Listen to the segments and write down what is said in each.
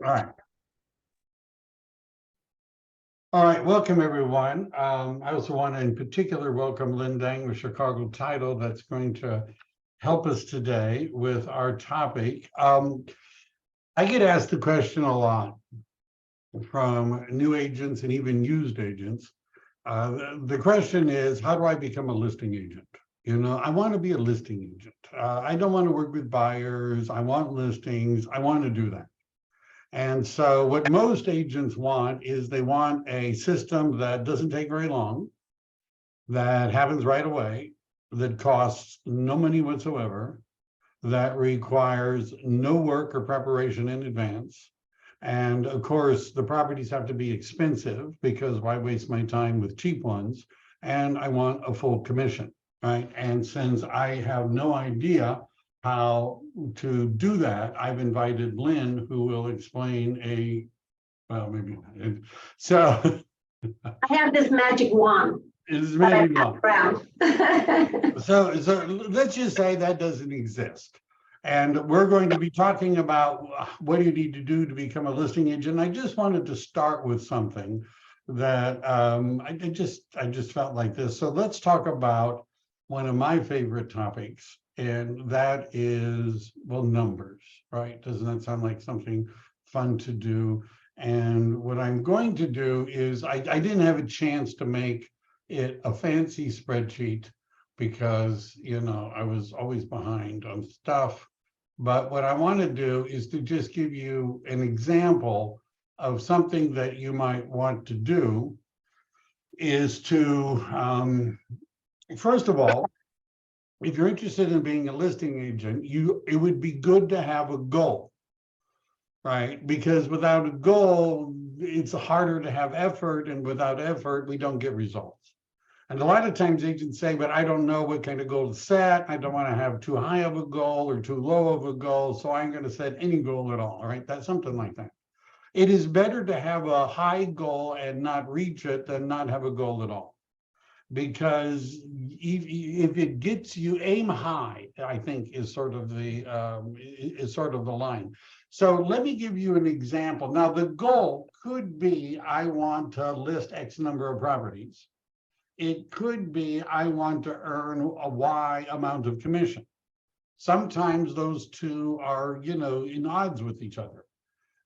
All right. All right, welcome everyone. I also want to in particular welcome Lynn Dang with Chicago Title that's going to help us today with our topic. I get asked the question a lot from new agents and even used agents. The question is, how do I become a listing agent? You know, I want to be a listing agent. I don't want to work with buyers. I want listings. I want to do that. And so what most agents want is they want a system that doesn't take very long, that happens right away, that costs no money whatsoever, that requires no work or preparation in advance. And of course, the properties have to be expensive because why waste my time with cheap ones? And I want a full commission, right? And since I have no idea how to do that, I've invited Lynn, who will explain well, maybe not. So I have this magic wand. it's magic wand. Around. So let's just say that doesn't exist. And we're going to be talking about what do you need to do to become a listing agent. I just wanted to start with something that I just felt like this. So let's talk about one of my favorite topics, and that is, well, numbers, right? Doesn't that sound like something fun to do? And what I'm going to do is I didn't have a chance to make it a fancy spreadsheet because, you know, I was always behind on stuff. But what I want to do is to just give you an example of something that you might want to do is to, first of all, if you're interested in being a listing agent, it would be good to have a goal, right? Because without a goal, it's harder to have effort, and without effort, we don't get results. And a lot of times agents say, but I don't know what kind of goal to set. I don't want to have too high of a goal or too low of a goal, so I'm going to set any goal at all, right? That's something like that. It is better to have a high goal and not reach it than not have a goal at all. Because if it gets you, aim high, I think is sort of the line. So let me give you an example. Now the goal could be I want to list X number of properties. It could be I want to earn a Y amount of commission. Sometimes those two are, you know, in odds with each other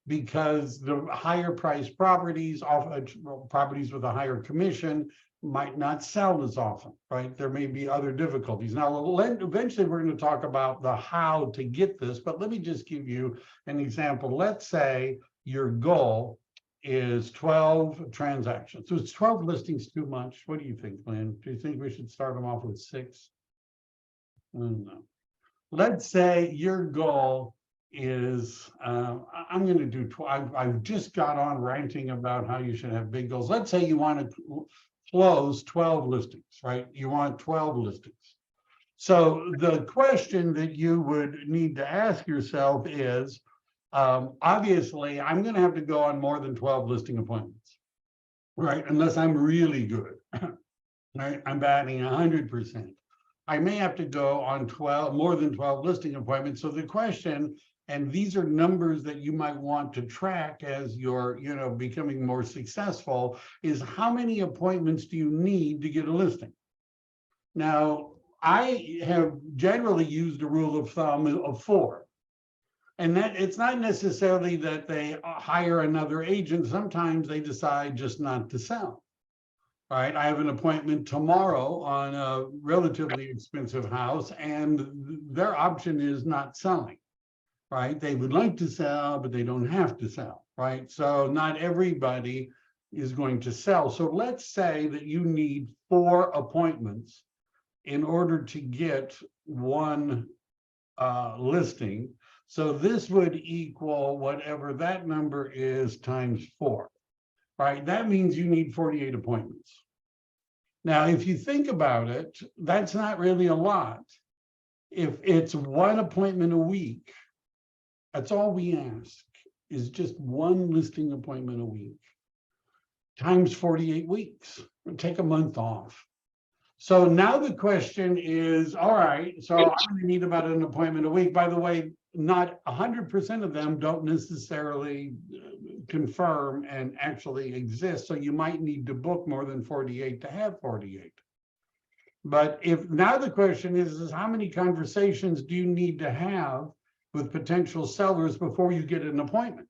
because the higher priced properties, properties with a higher commission, might not sell as often, right? There may be other difficulties. Now, eventually we're going to talk about the how to get this, but let me just give you an example. Let's say your goal is 12 transactions. So it's 12 listings too much. What do you think, Lynn? Do you think we should start them off with 6? No. Let's say your goal is, I'm going to do, I've just got on ranting about how you should have big goals. Let's say you want to close 12 listings, right? You want 12 listings. So the question that you would need to ask yourself is, obviously, I'm going to have to go on more than 12 listing appointments, right? Unless I'm really good, right? I'm batting 100%. I may have to go on more than 12 listing appointments. So the question, and these are numbers that you might want to track as you're, you know, becoming more successful, is how many appointments do you need to get a listing? Now, I have generally used a rule of thumb of 4. And that it's not necessarily that they hire another agent. Sometimes they decide just not to sell. All right, I have an appointment tomorrow on a relatively expensive house, and their option is not selling, right? They would like to sell, but they don't have to sell, right? So not everybody is going to sell. So let's say that you need 4 appointments in order to get one listing. So this would equal whatever that number is times 4. Right, that means you need 48 appointments. Now, if you think about it, that's not really a lot. If it's 1 appointment a week, that's all we ask, is just 1 listing appointment a week, times 48 weeks. Take a month off. So now the question is, all right, so I'm going to need about an appointment a week. By the way, not 100% of them don't necessarily confirm and actually exist. So you might need to book more than 48 to have 48. But if now the question is how many conversations do you need to have with potential sellers before you get an appointment?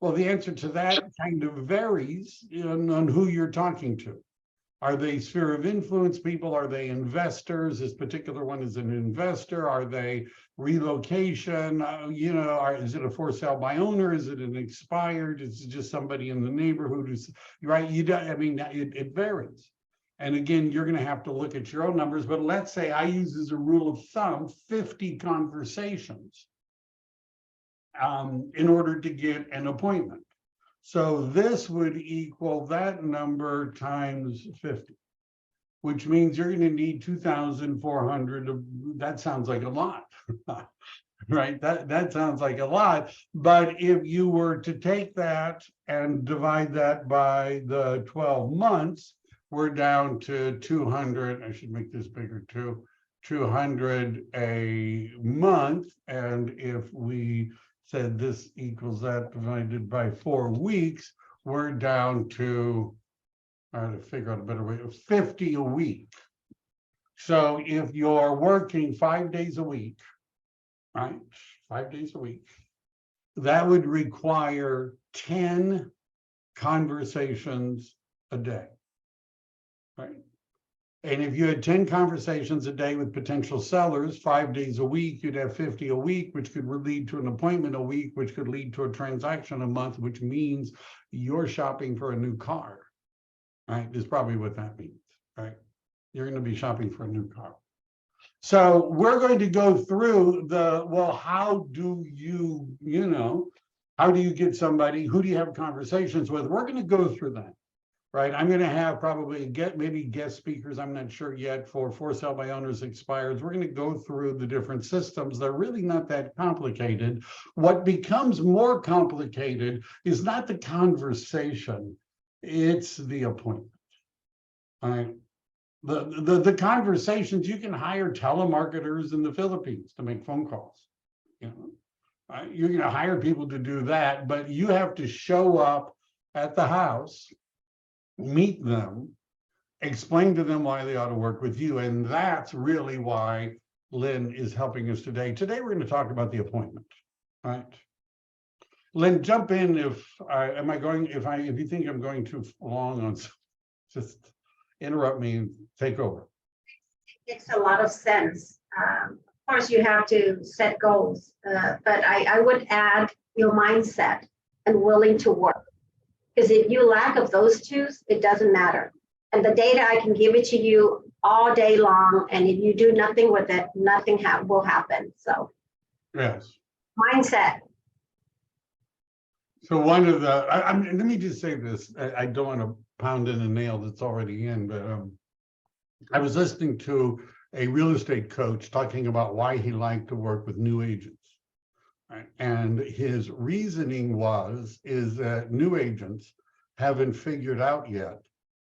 Well, the answer to that kind of varies on who you're talking to. Are they sphere of influence people? Are they investors? This particular one is an investor. Are they relocation? Is it a for sale by owner? Is it an expired? Is it just somebody in the neighborhood? Right? It varies. And again, you're going to have to look at your own numbers. But let's say I use as a rule of thumb 50 conversations in order to get an appointment. So this would equal that number times 50, which means you're going to need 2,400. That sounds like a lot, right? That sounds like a lot. But if you were to take that and divide that by the 12 months, we're down to 200. I should make this bigger too. 200 a month. And if we said this equals that divided by 4 weeks, we're down to, I have to figure out a better way, 50 a week. So if you're working 5 days a week, right, 5 days a week, that would require 10 conversations a day, right? And if you had 10 conversations a day with potential sellers, 5 days a week, you'd have 50 a week, which could lead to an appointment a week, which could lead to a transaction a month, which means you're shopping for a new car, right? Is probably what that means, right? You're going to be shopping for a new car. So we're going to go through how do you get somebody? Who do you have conversations with? We're going to go through that. Right, I'm going to have probably maybe guest speakers. I'm not sure yet for sale by owners expireds. We're going to go through the different systems. They're really not that complicated. What becomes more complicated is not the conversation; it's the appointment. All right, the conversations, you can hire telemarketers in the Philippines to make phone calls. You're going to hire people to do that, but you have to show up at the house, meet them, explain to them why they ought to work with you. And that's really why Lynn is helping us today. Today, we're going to talk about the appointment, right? Lynn, jump in if you think I'm going too long on, just interrupt me and take over. It makes a lot of sense. Of course, you have to set goals, but I would add your mindset and willing to work. Because if you lack of those two, it doesn't matter. And the data, I can give it to you all day long. And if you do nothing with it, nothing will happen. So yes, mindset. So one of the, let me just say this. I don't want to pound in a nail that's already in, but I was listening to a real estate coach talking about why he liked to work with new agents. And his reasoning is that new agents haven't figured out yet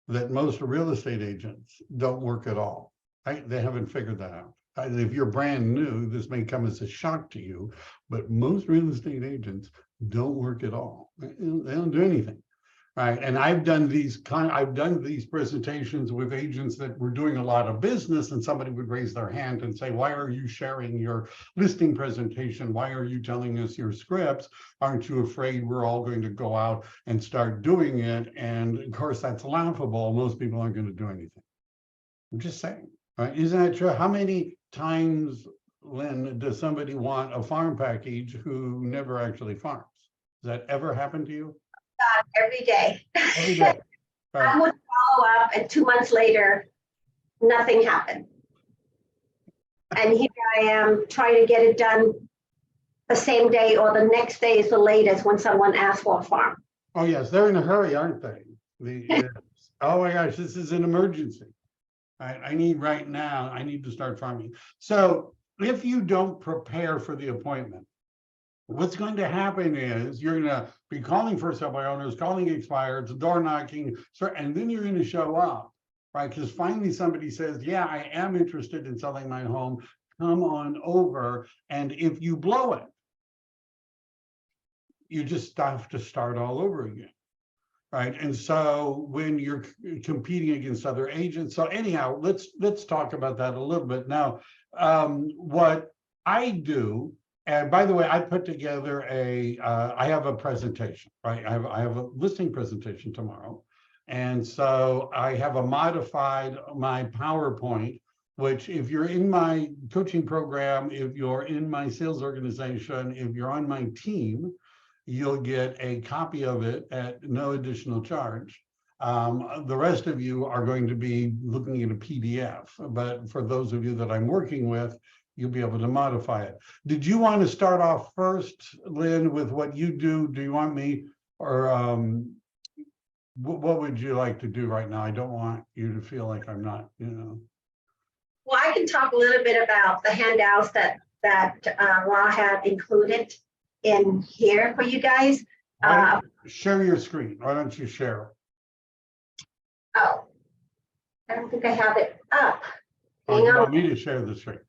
that most real estate agents don't work at all, right? They haven't figured that out. If you're brand new, this may come as a shock to you, but most real estate agents don't work at all. They don't do anything. Right. And I've done these presentations with agents that were doing a lot of business, and somebody would raise their hand and say, why are you sharing your listing presentation? Why are you telling us your scripts? Aren't you afraid we're all going to go out and start doing it? And of course, that's laughable. Most people aren't going to do anything. I'm just saying, right? Isn't that true? How many times, Lynn, does somebody want a farm package who never actually farms? Does that ever happen to you? Every day. Every day. Right. I would follow up, and 2 months later, nothing happened. And here I am trying to get it done the same day or the next day is the latest when someone asks for a farm. Oh, yes, they're in a hurry, aren't they? Oh my gosh, this is an emergency. I need right now, I need to start farming. So if you don't prepare for the appointment, what's going to happen is you're going to be calling for sale by owners, calling expireds, door knocking, and then you're going to show up, right? Because finally somebody says, yeah, I am interested in selling my home. come on over. And if you blow it, you just have to start all over again. Right. And so when you're competing against other agents, so anyhow, let's talk about that a little bit. Now, what I do, and by the way, I put together I have a presentation, right? I have a listing presentation tomorrow. And so I have modified my PowerPoint, which if you're in my coaching program, if you're in my sales organization, if you're on my team, you'll get a copy of it at no additional charge. The rest of you are going to be looking at a PDF, but for those of you that I'm working with, you'll be able to modify it. Did you want to start off first, Lynn, with what you do? Do you want me, or what would you like to do right now? I don't want you to feel like I'm not, Well, I can talk a little bit about the handouts that Ra had included in here for you guys. Share your screen. Why don't you share? Oh, I don't think I have it up. Oh, you want me to share the screen?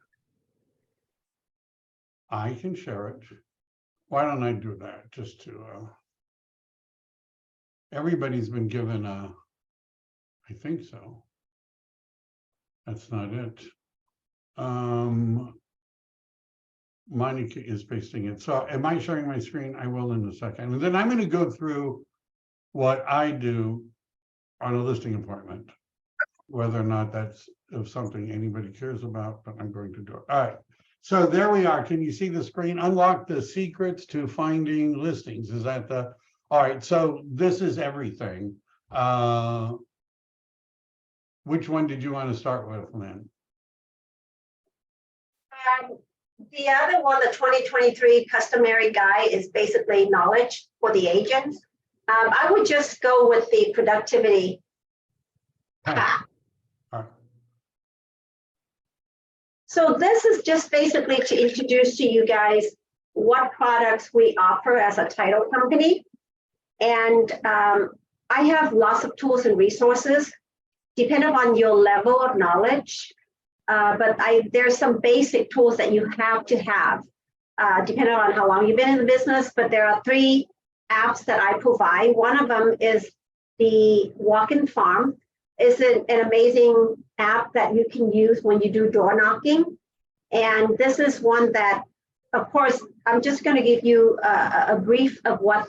I can share it. Why don't I do that? Just to, everybody's been given I think so. That's not it. Monica is pasting it. So am I sharing my screen? I will in a second. And then I'm going to go through what I do on a listing appointment, whether or not that's something anybody cares about, but I'm going to do it. All right. So there we are. Can you see the screen? Unlock the secrets to finding listings. Is that the, all right. So this is everything. Which one did you want to start with, Lynn? The other one, the 2023 customary guide, is basically knowledge for the agents. I would just go with the productivity path. All right. So this is just basically to introduce to you guys what products we offer as a title company. And I have lots of tools and resources depending on your level of knowledge. But there's some basic tools that you have to have, depending on how long you've been in the business. But there are 3 apps that I provide. One of them is the Walk-in Farm. It's an amazing app that you can use when you do door knocking. And this is one that, of course, I'm just going to give you a brief of what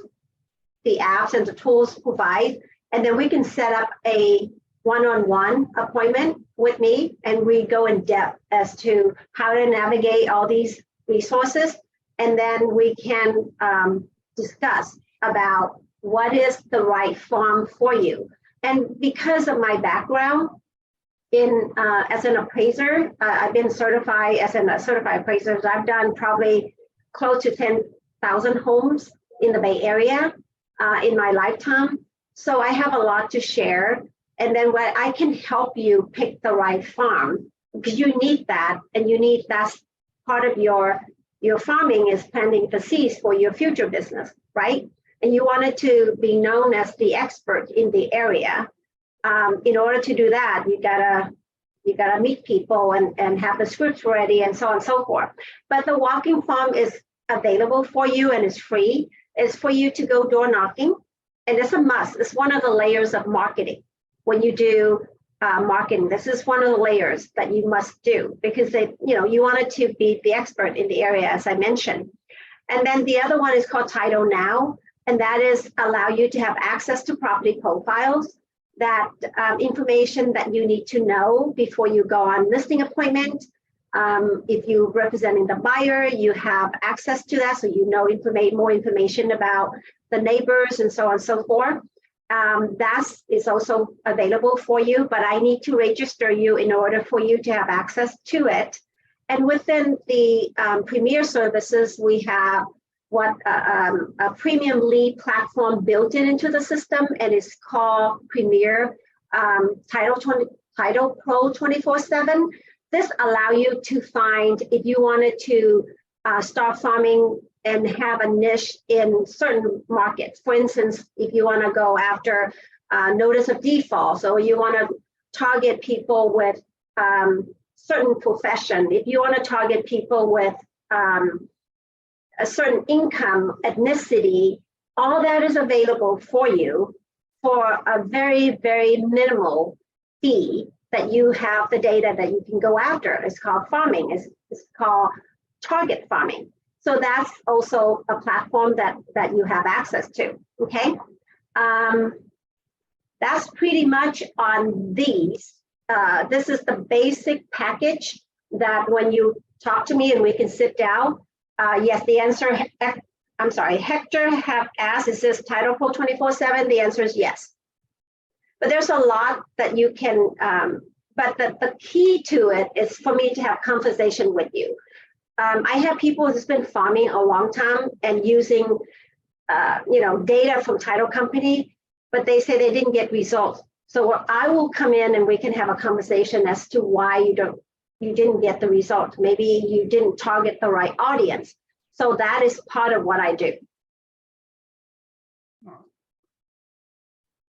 the apps and the tools provide. And then we can set up a one-on-one appointment with me, and we go in depth as to how to navigate all these resources. And then we can discuss about what is the right farm for you. And because of my background in as an appraiser, I've been certified as a certified appraiser. I've done probably close to 10,000 homes in the Bay Area in my lifetime. So I have a lot to share. And then what I can help you pick the right farm, because you need that, and you need that's part of your farming is planting the seeds for your future business, right? And you wanted to be known as the expert in the area. In order to do that, you gotta meet people and have the scripts ready and so on and so forth. But the Walk-in Farm is available for you and it's free. It's for you to go door knocking, and it's a must. It's one of the layers of marketing. When you do marketing, this is one of the layers that you must do, because you wanted to be the expert in the area, as I mentioned. And then the other one is called Title Now, and that is allow you to have access to property profiles, that information that you need to know before you go on listing appointment. If you're representing the buyer, you have access to that, so you know more information about the neighbors and so on and so forth. That is also available for you, but I need to register you in order for you to have access to it. And within the Premier services, we have a premium lead platform built into the system, and it's called Premier Title Pro 24/7. This allows you to find, if you wanted to start farming and have a niche in certain markets. For instance, if you want to go after notice of default, so you want to target people with certain profession, if you want to target people with a certain income, ethnicity, all that is available for you for a very, very minimal fee that you have the data that you can go after. It's called farming. It's called target farming. So that's also a platform that you have access to, okay? That's pretty much on these. This is the basic package that when you talk to me and we can sit down, yes, the answer, I'm sorry, Hector have asked, is this Title Pro 24/7? The answer is yes. But there's a lot that you can, but the key to it is for me to have conversation with you. I have people who's been farming a long time and using, data from title company, but they say they didn't get results. So I will come in and we can have a conversation as to why you didn't get the result. Maybe you didn't target the right audience. So that is part of what I do.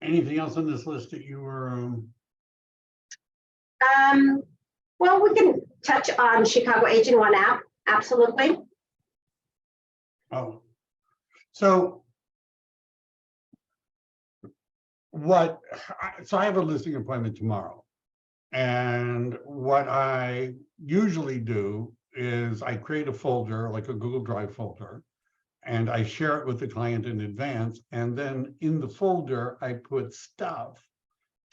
Anything else on this list that you were? Well, we can touch on Chicago Agent One app. Absolutely. Oh, so I have a listing appointment tomorrow. And what I usually do is I create a folder, like a Google Drive folder, and I share it with the client in advance. And then in the folder, I put stuff,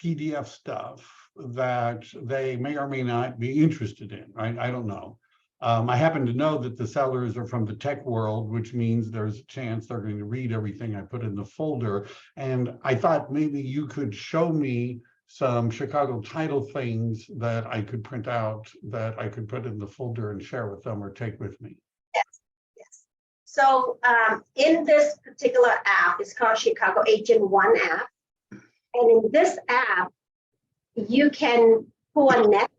PDF stuff that they may or may not be interested in, right? I don't know. I happen to know that the sellers are from the tech world, which means there's a chance they're going to read everything I put in the folder. And I thought maybe you could show me some Chicago title things that I could print out that I could put in the folder and share with them or take with me. Yes. So in this particular app, it's called Chicago Agent One app. And in this app, you can pull a net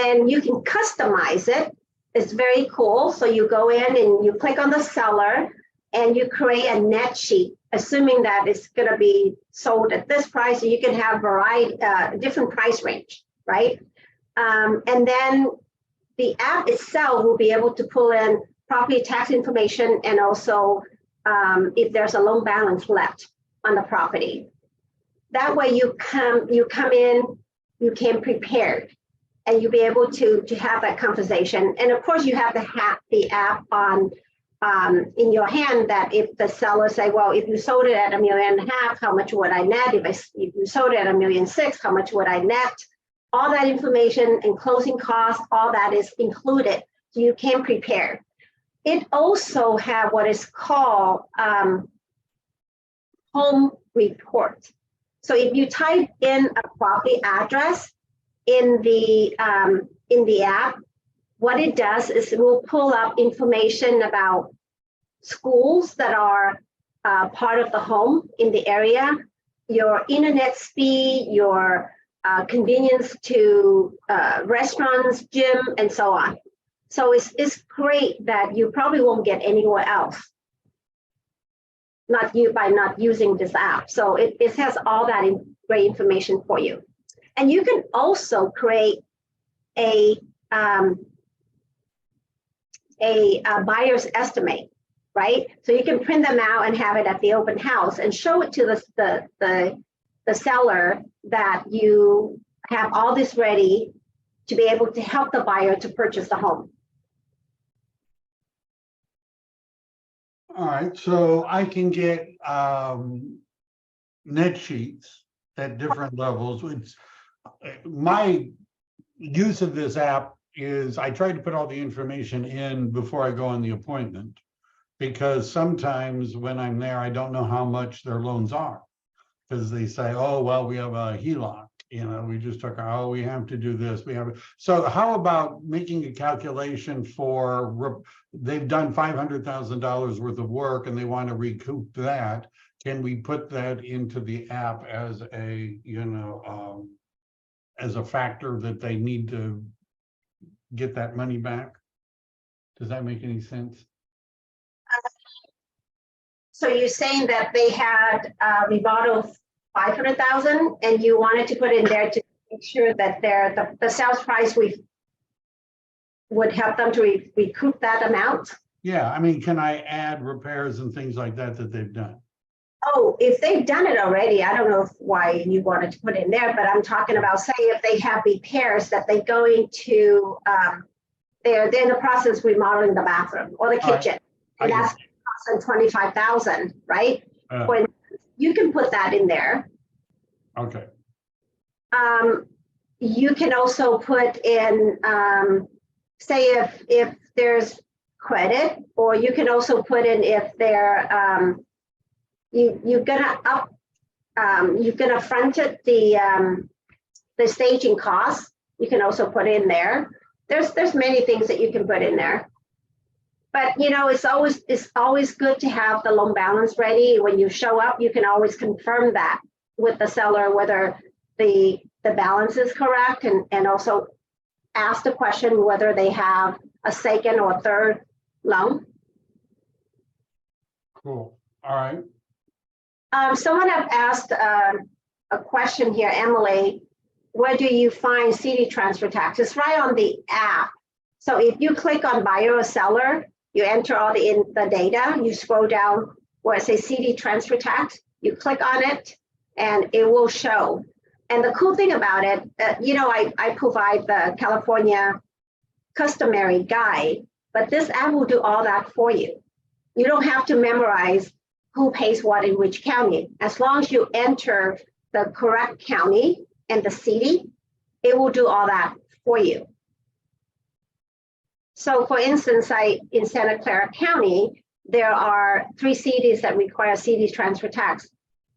and you can customize it. It's very cool. So you go in and you click on the seller and you create a net sheet, assuming that it's going to be sold at this price. So you can have variety, different price range, right? And then the app itself will be able to pull in property tax information and also if there's a loan balance left on the property. That way you come in, you came prepared, and you'll be able to have that conversation. And of course, you have to have the app on in your hand that if the seller say, well, if you sold it at $1.5 million, how much would I net? If you sold it at $1.6 million, how much would I net? All that information and closing costs, all that is included. So you can prepare. It also have what is called home report. So if you type in a property address in the app, what it does is it will pull up information about schools that are part of the home in the area, your internet speed, your convenience to restaurants, gym, and so on. So it's great that you probably won't get anywhere else, by not using this app. So it has all that great information for you. And you can also create a buyer's estimate, right? So you can print them out and have it at the open house and show it to the seller that you have all this ready to be able to help the buyer to purchase the home. All right, so I can get net sheets at different levels. My use of this app is I try to put all the information in before I go on the appointment, because sometimes when I'm there, I don't know how much their loans are, because they say, oh, well, we have a HELOC. We just took, oh, we have to do this. So how about making a calculation for, they've done $500,000 worth of work and they want to recoup that. Can we put that into the app as a, as a factor that they need to get that money back? Does that make any sense? So you're saying that they had rebuttal of $500,000 and you wanted to put in there to make sure that the sales price we would help them to recoup that amount. Yeah, I mean, can I add repairs and things like that they've done? Oh, if they've done it already, I don't know why you wanted to put in there, but I'm talking about, say, if they have repairs that they're going to, they're in the process of remodeling the bathroom or the All right. kitchen, and that's costing 25,000, right? When you can put that in there. Okay. You can also put in, say, if there's credit, or you can also put in if they're you're gonna front it the staging costs. You can also put in there. There's many things that you can put in there. But it's always good to have the loan balance ready. When you show up, you can always confirm that with the seller whether the balance is correct, and also ask the question whether they have a second or third loan. Cool. All right. Someone have asked a question here, Emily. Where do you find CD transfer tax? It's right on the app. So if you click on buyer or seller, you enter all the data, you scroll down where it says CD transfer tax, you click on it, and it will show. And the cool thing about it, I provide the California customary guide, but this app will do all that for you. You don't have to memorize who pays what in which county. As long as you enter the correct county and the city, it will do all that for you. So for instance, in Santa Clara County, there are 3 cities that require CD transfer tax.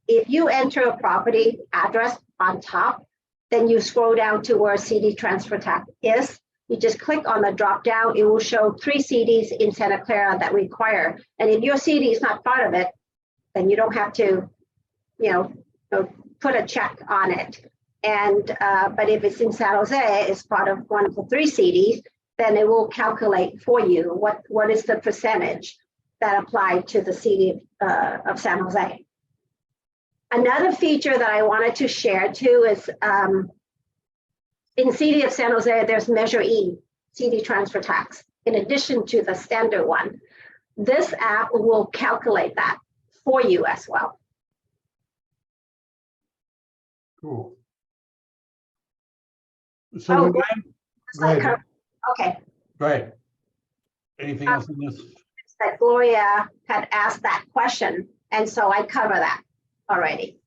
If you enter a property address on top, then you scroll down to where CD transfer tax is. You just click on the drop down, it will show 3 cities in Santa Clara that require. And if your city is not part of it, then you don't have to, put a check on it. And but if it's in San Jose, it's part of one of the 3 cities, then it will calculate for you what is the percentage that applied to the city of San Jose. Another feature that I wanted to share too is in city of San Jose, there's Measure E, CD transfer tax, in addition to the standard one. This app will calculate that for you as well. Cool. So Okay. Great. Anything else in this? That Gloria had asked that question, and so I cover that already.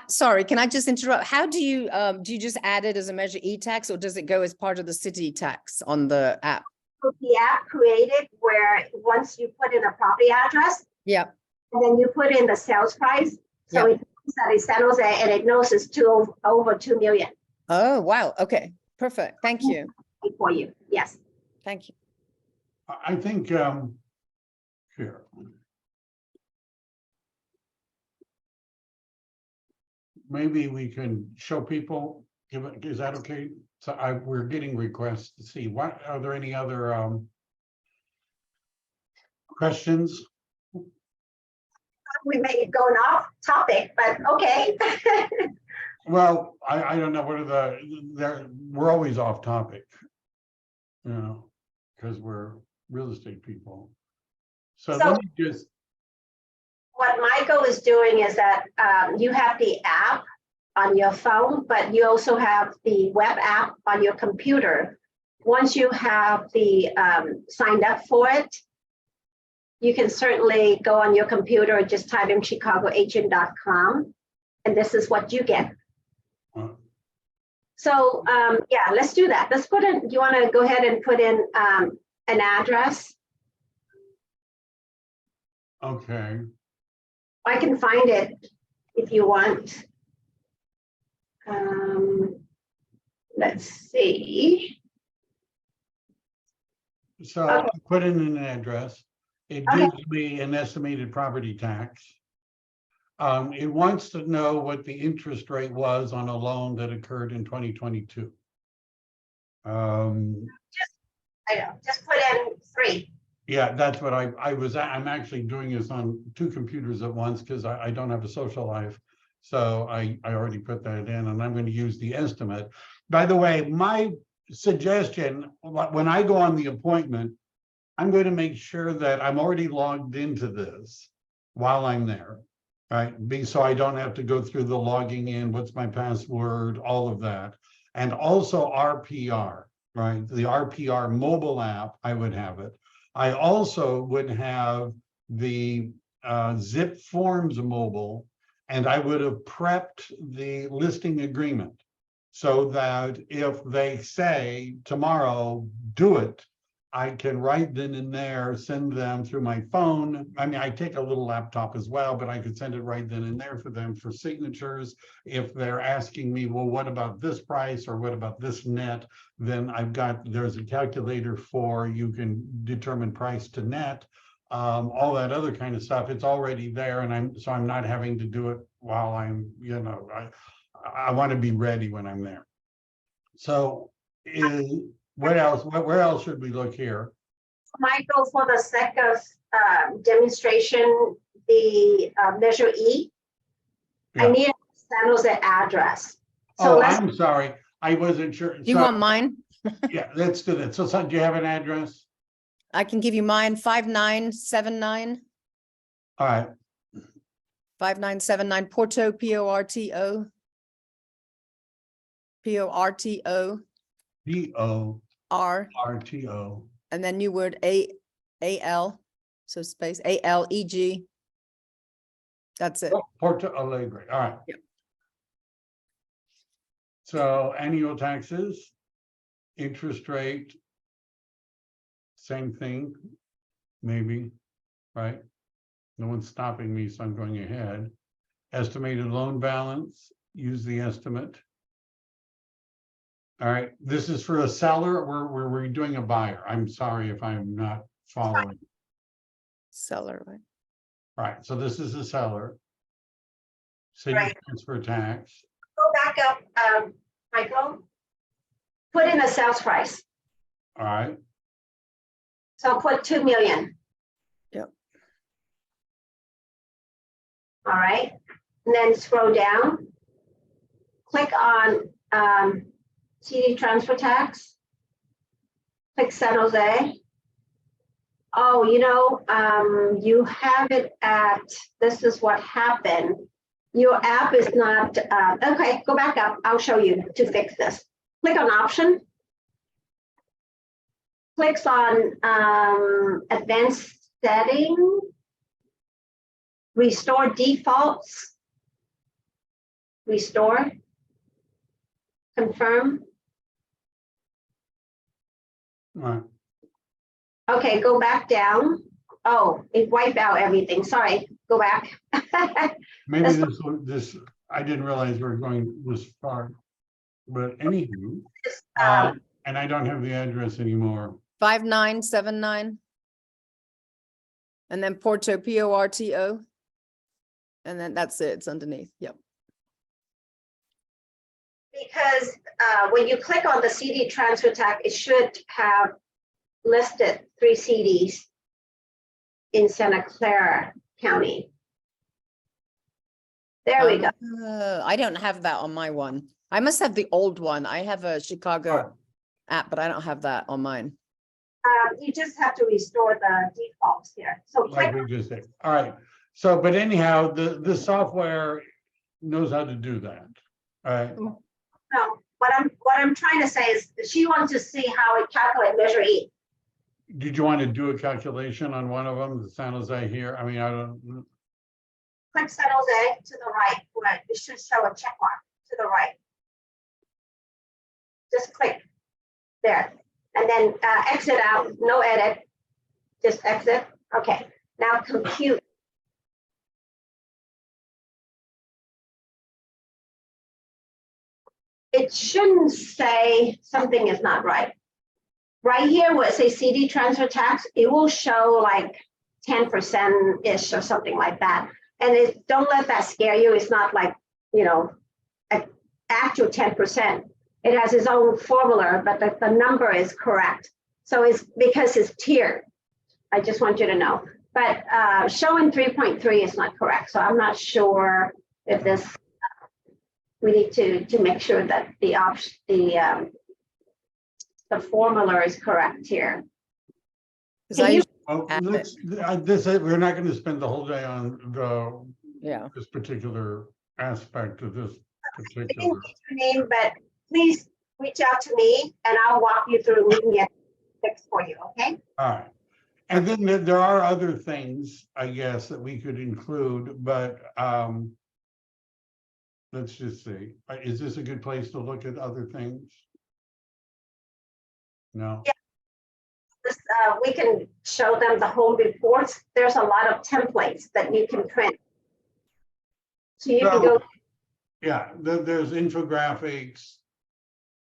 Sorry, can I just interrupt? How do you just add it as a Measure E tax, or does it go as part of the city tax on the app? So the app created where once you put in a property address, Yeah. and then you put in the sales price, so it knows that it's San Jose, and it knows it's over 2 million. Oh, wow. Okay, perfect. Thank you. For you, yes. Thank you. I think here. Maybe we can show people, is that okay? So we're getting requests to see what, are there any other questions? We may be going off topic, but okay. Well, I don't know, what are we're always off topic, because we're real estate people. So let me just. What Michael is doing is that you have the app on your phone, but you also have the web app on your computer. Once you have the signed up for it, you can certainly go on your computer and just type in chicagoagent.com, and this is what you get. So yeah, let's do that. Let's put in, you want to go ahead and put in an address? Okay. I can find it if you want. Let's see. So I put in an address. It gives me an estimated property tax. It wants to know what the interest rate was on a loan that occurred in 2022. I know, just put in 3. Yeah, that's what I'm actually doing this on 2 computers at once because I don't have a social life. So I already put that in, and I'm going to use the estimate. By the way, my suggestion, when I go on the appointment, I'm going to make sure that I'm already logged into this while I'm there, right? So I don't have to go through the logging in, what's my password, all of that. And also RPR, right? The RPR mobile app, I would have it. I also would have the Zip Forms mobile, and I would have prepped the listing agreement so that if they say tomorrow, do it, I can write then and there, send them through my phone. I mean, I take a little laptop as well, but I could send it right then and there for them for signatures. If they're asking me, well, what about this price or what about this net? Then there's a calculator for, you can determine price to net, all that other kind of stuff. It's already there, and I'm not having to do it while I'm, I want to be ready when I'm there. So what else? Where else should we look here? Michael, for the sake of demonstration, the Measure E, Yeah. I need a San Jose address. So I'm sorry. I wasn't sure. You want mine? Yeah, let's do that. So do you have an address? I can give you mine, 5979. All right. 5979 Porto, P-O-R-T-O. P-O-R-T-O. R. P-O-R-T-O. And then new word A-L. So space A-L-E-G. That's it. Porto Alegre. All right. Yep. So annual taxes, interest rate, same thing, maybe, right? No one's stopping me, so I'm going ahead. Estimated loan balance, use the estimate. All right, this is for a seller. We're doing a buyer. I'm sorry if I'm not following. Seller, right? All right, so this is a seller. City Right. transfer tax. go back up, Michael. Put in a sales price. All right, So put 2 million. Yep. All right, and then scroll down. Click on CD transfer tax. Click San Jose. Oh, you have it at, this is what happened. Your app is not, okay, go back up. I'll show you to fix this. Click on option. Clicks on advanced setting. Restore defaults. Restore. Confirm. all right. Okay, go back down. Oh, it wiped out everything. Sorry, go back. Maybe That's this, I didn't realize we were going this far. But anywho, and I don't have the address anymore. 5979. And then Porto, P-O-R-T-O. And then that's it, it's underneath, yep. Because when you click on the CD transfer tab, it should have listed 3 CDs in Santa Clara County. There we go. I don't have that on my one. I must have the old one. I have a Chicago app, but I don't have that on mine. You just have to restore the defaults here. So Like click, we just did. All right. So, but anyhow, the software knows how to do that. All right. no, what I'm trying to say is she wants to see how it calculates Measure E. Did you want to do a calculation on one of them, the San Jose here? I mean, I don't. Click San Jose to the right, where it should show a check mark to the right. Just click there, and then exit out, no edit, just exit. Okay, now compute. It shouldn't say something is not right. Right here where it says CD transfer tax, it will show like 10%-ish or something like that. And don't let that scare you. It's not like, an actual 10%. It has its own formula, but the number is correct. So it's because it's tiered. I just want you to know. But showing 3.3 is not correct. So I'm not sure if this we need to make sure that the option, the formula is correct here. 'Cause Can I you- usually Oh, add let's, we're not going to spend the whole day on yeah. this particular aspect of this I particular. didn't get your name, but please reach out to me and I'll walk you through. We can get fixed for you, okay? All right. And then there are other things, I guess, that we could include, but let's just see. Is this a good place to look at other things? No. Yeah. This, we can show them the home reports. There's a lot of templates that you can print. So you can go. Yeah, there's infographics,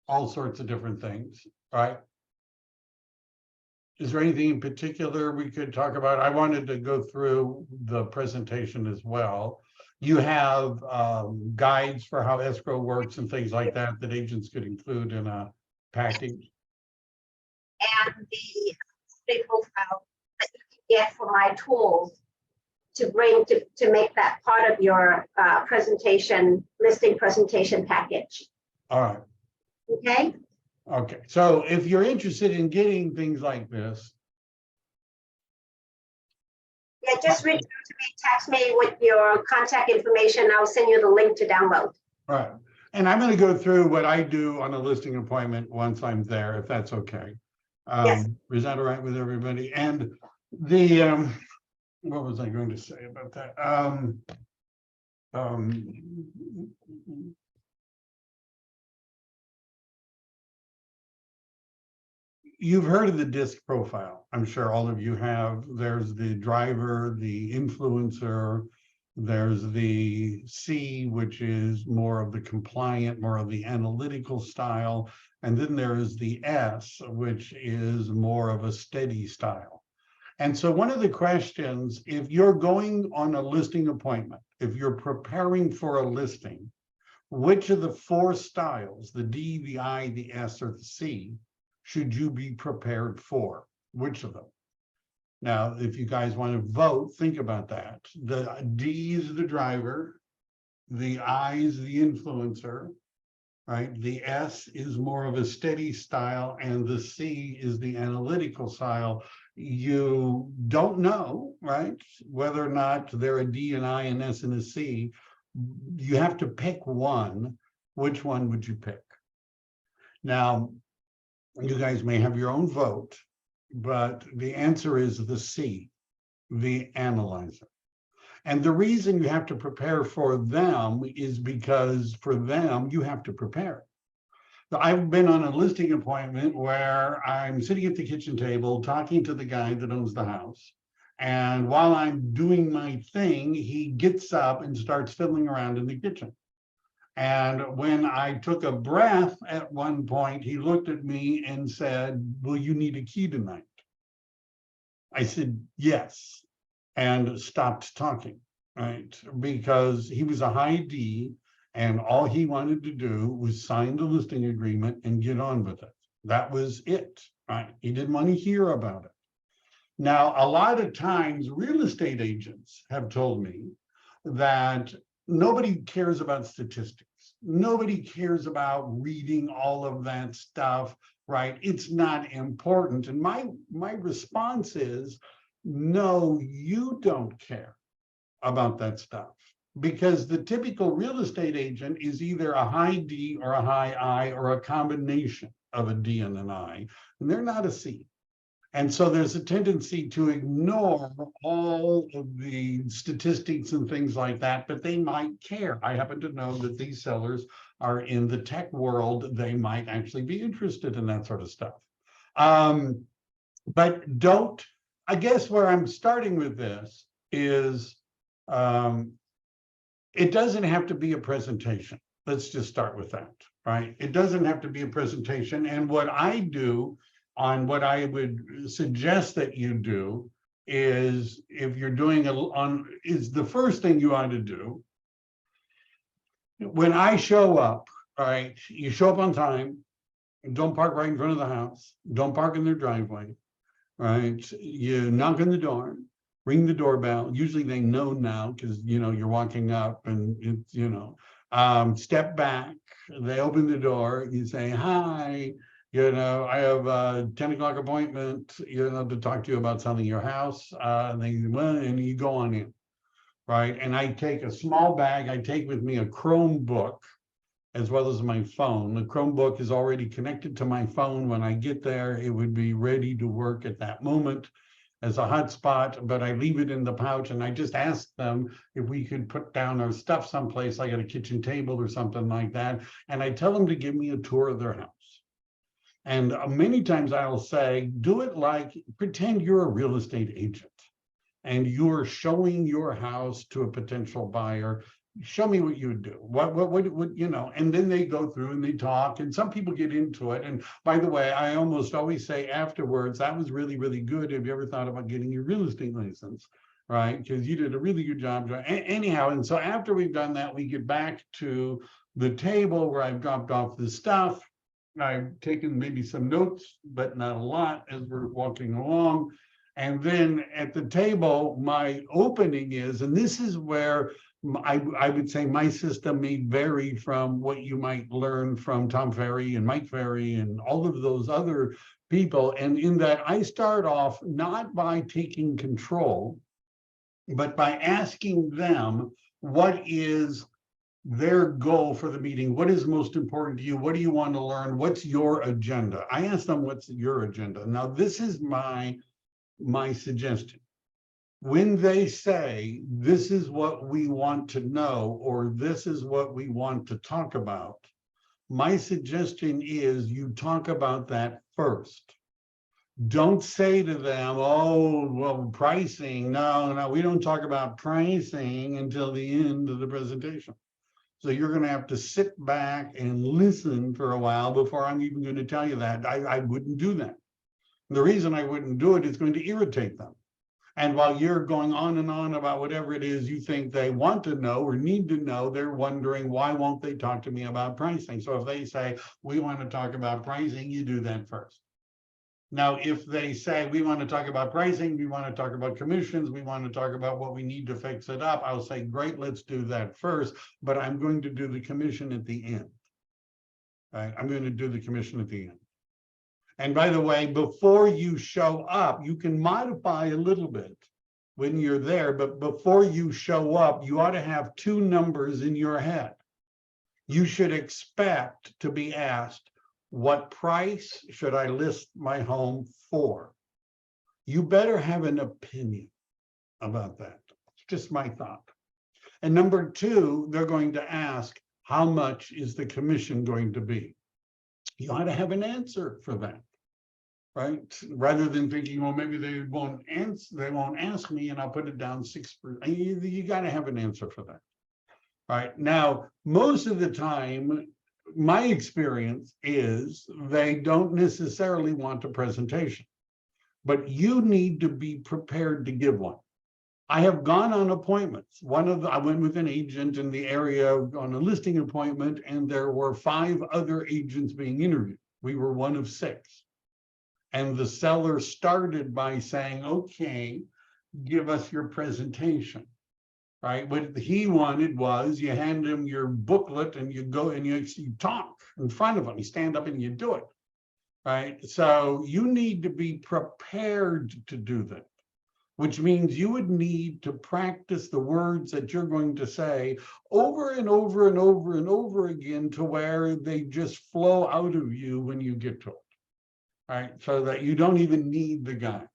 all sorts of different things, right? Is there anything in particular we could talk about? I wanted to go through the presentation as well. You have guides for how escrow works and things like that that agents could include in a package. And the profile that you can get from my tools to bring to make that part of your listing presentation package. All right. Okay. Okay. So if you're interested in getting things like this, Yeah, just reach out to me, text me with your contact information. I'll send you the link to download. all right. And I'm going to go through what I do on a listing appointment once I'm there, if that's okay. Yes. Is that all right with everybody? And the what was I going to say about that? You've heard of the DISC profile. I'm sure all of you have. There's the driver, the influencer, there's the C, which is more of the compliant, more of the analytical style. And then there is the S, which is more of a steady style. And so one of the questions, if you're going on a listing appointment, if you're preparing for a listing, which of the four styles, the D, the I, the S, or the C, should you be prepared for? Which of them? Now, if you guys want to vote, think about that. The D is the driver, the I is the influencer, right? The S is more of a steady style, and the C is the analytical style. You don't know, right, whether or not they're a D, an I, an S, and a C. You have to pick one. Which one would you pick? Now, you guys may have your own vote, but the answer is the C, the analyzer. And the reason you have to prepare for them is because for them, you have to prepare. So I've been on a listing appointment where I'm sitting at the kitchen table talking to the guy that owns the house. And while I'm doing my thing, he gets up and starts fiddling around in the kitchen. And when I took a breath at one point, he looked at me and said, "Will you need a key tonight?" I said, "Yes," and stopped talking, right? Because he was a high D and all he wanted to do was sign the listing agreement and get on with it. That was it, right? He didn't want to hear about it. Now, a lot of times real estate agents have told me that nobody cares about statistics. Nobody cares about reading all of that stuff, right? It's not important. And my response is, no, you don't care about that stuff, because the typical real estate agent is either a high D or a high I or a combination of a D and an I, and they're not a C. And so there's a tendency to ignore all of the statistics and things like that, but they might care. I happen to know that these sellers are in the tech world. They might actually be interested in that sort of stuff. But don't, I guess where I'm starting with this is, it doesn't have to be a presentation. Let's just start with that, right? It doesn't have to be a presentation. And what I do, on what I would suggest that you do, is if you're doing is the first thing you ought to do. When I show up, all right, you show up on time, don't park right in front of the house, don't park in their driveway, right? You knock on the door, ring the doorbell. Usually they know now because, you're walking up and it's, Step back, they open the door, you say, hi, you know, I have a 10 o'clock appointment, you know, to talk to you about selling your house. And and you go on in, right? And I take a small bag, I take with me a Chromebook as well as my phone. The Chromebook is already connected to my phone. When I get there, it would be ready to work at that moment as a hotspot, but I leave it in the pouch and I just ask them if we could put down our stuff someplace, like at a kitchen table or something like that. And I tell them to give me a tour of their house. And many times I'll say, do it like, pretend you're a real estate agent and you're showing your house to a potential buyer. Show me what you would do. What, you know, and then they go through and they talk, and some people get into it. And by the way, I almost always say afterwards, that was really, really good. Have you ever thought about getting your real estate license? Right? Because you did a really good job. Anyhow, and so after we've done that, we get back to the table where I've dropped off the stuff. I've taken maybe some notes, but not a lot as we're walking along. And then at the table, my opening is, and this is where I would say my system may vary from what you might learn from Tom Ferry and Mike Ferry and all of those other people. And in that, I start off not by taking control, but by asking them what is their goal for the meeting. What is most important to you? What do you want to learn? What's your agenda? I ask them, what's your agenda? Now, this is my suggestion. When they say, this is what we want to know, or this is what we want to talk about, my suggestion is you talk about that first. Don't say to them, oh, well, pricing. No, we don't talk about pricing until the end of the presentation. So you're going to have to sit back and listen for a while before I'm even going to tell you that. I wouldn't do that. The reason I wouldn't do it is going to irritate them. And while you're going on and on about whatever it is you think they want to know or need to know, they're wondering, why won't they talk to me about pricing? So if they say, we want to talk about pricing, you do that first. Now, if they say, we want to talk about pricing, we want to talk about commissions, we want to talk about what we need to fix it up, I'll say, great, let's do that first, but I'm going to do the commission at the end. Right? I'm going to do the commission at the end. And by the way, before you show up, you can modify a little bit when you're there, but before you show up, you ought to have two numbers in your head. You should expect to be asked, what price should I list my home for? You better have an opinion about that. It's just my thought. And number two, they're going to ask, how much is the commission going to be? You ought to have an answer for that, right? Rather than thinking, well, maybe they won't ask me, and I'll put it down 6%. You got to have an answer for that, right? Now, most of the time, my experience is they don't necessarily want a presentation, but you need to be prepared to give one. I have gone on appointments. I went with an agent in the area on a listing appointment, and there were 5 other agents being interviewed. We were one of 6. And the seller started by saying, okay, give us your presentation, right? What he wanted was you hand him your booklet and you go and you talk in front of him. You stand up and you do it, right? So you need to be prepared to do that, which means you would need to practice the words that you're going to say over and over and over and over again to where they just flow out of you when you get to it, right? So that you don't even need the guide.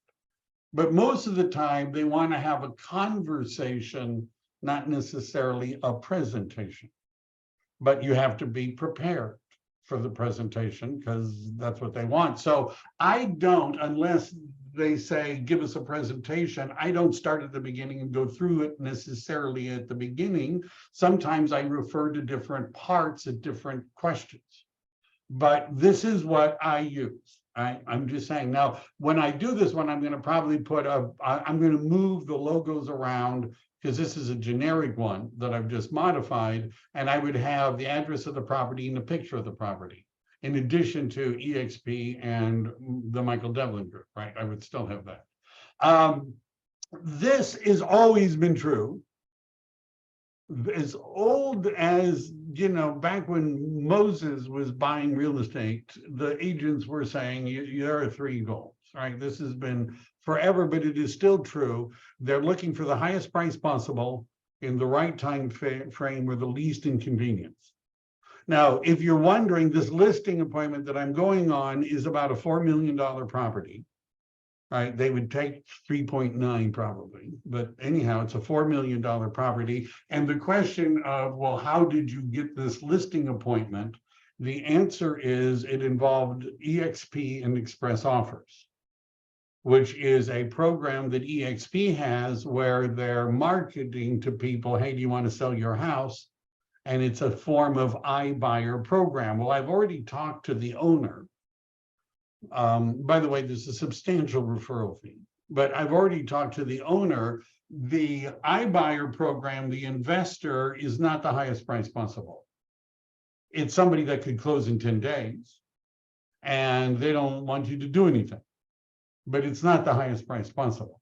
But most of the time, they want to have a conversation, not necessarily a presentation. But you have to be prepared for the presentation because that's what they want. So I don't, unless they say, give us a presentation, I don't start at the beginning and go through it necessarily at the beginning. Sometimes I refer to different parts at different questions. But this is what I use. I'm just saying. Now, when I do this one, I'm going to probably I'm going to move the logos around because this is a generic one that I've just modified, and I would have the address of the property and a picture of the property, in addition to EXP and the Michael.devlin group, right? I would still have that. This has always been true. as old as, back when Moses was buying real estate, the agents were saying, there are three goals, right? This has been forever, but it is still true. They're looking for the highest price possible in the right time frame with the least inconvenience. Now, if you're wondering, this listing appointment that I'm going on is about a $4 million property. Right, they would take 3.9 probably, but anyhow, it's a $4 million property. And the question of, well, how did you get this listing appointment? The answer is it involved EXP and Express Offers, which is a program that EXP has where they're marketing to people, hey, do you want to sell your house? And it's a form of iBuyer program. Well, I've already talked to the owner. By the way, there's a substantial referral fee, but I've already talked to the owner. The iBuyer program, the investor is not the highest price possible. It's somebody that could close in 10 days and they don't want you to do anything, but it's not the highest price possible,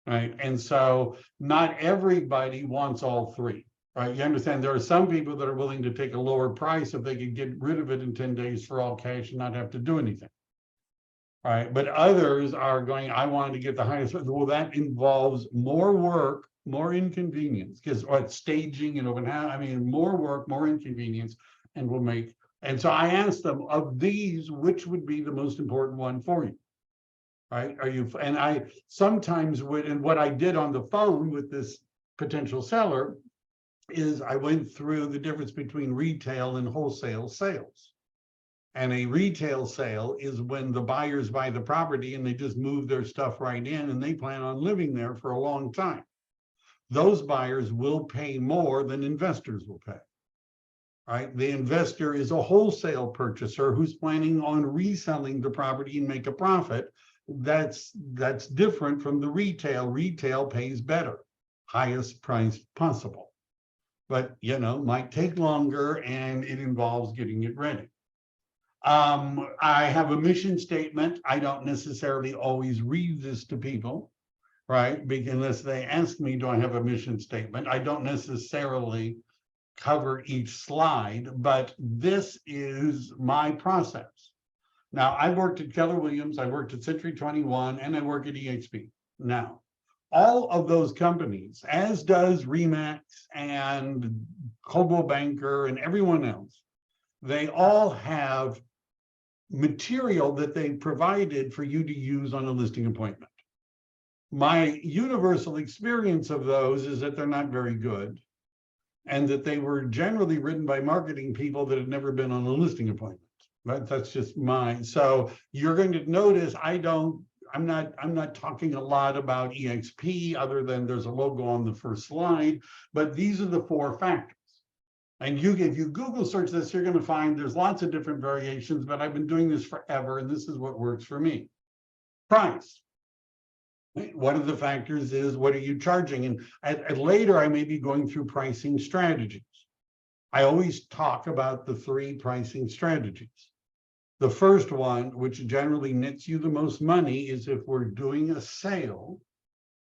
right? And so not everybody wants all three, right? You understand there are some people that are willing to take a lower price if they could get rid of it in 10 days for all cash and not have to do anything. Right, but others are going, I want to get the highest. Well, that involves more work, more inconvenience, because staging and open house, more work, more inconvenience, and will make. And so I asked them, of these, which would be the most important one for you? Right? And I sometimes would, and what I did on the phone with this potential seller is I went through the difference between retail and wholesale sales. And a retail sale is when the buyers buy the property and they just move their stuff right in and they plan on living there for a long time. Those buyers will pay more than investors will pay, right? The investor is a wholesale purchaser who's planning on reselling the property and make a profit. That's different from the retail. Retail pays better, highest price possible. But, might take longer and it involves getting it ready. I have a mission statement. I don't necessarily always read this to people, right? Unless they ask me, do I have a mission statement? I don't necessarily cover each slide, but this is my process. Now, I worked at Keller Williams, I worked at Century 21, and I work at EXP. Now, all of those companies, as does RE/MAX and Coldwell Banker and everyone else, they all have material that they provided for you to use on a listing appointment. My universal experience of those is that they're not very good and that they were generally written by marketing people that had never been on a listing appointment. Right? That's just mine. So you're going to notice I'm not talking a lot about EXP other than there's a logo on the first slide, but these are the 4 factors. And if you Google search this, you're going to find there's lots of different variations, but I've been doing this forever, and this is what works for me. Price. One of the factors is, what are you charging? And later, I may be going through pricing strategies. I always talk about the 3 pricing strategies. The first one, which generally nets you the most money, is if we're doing a sale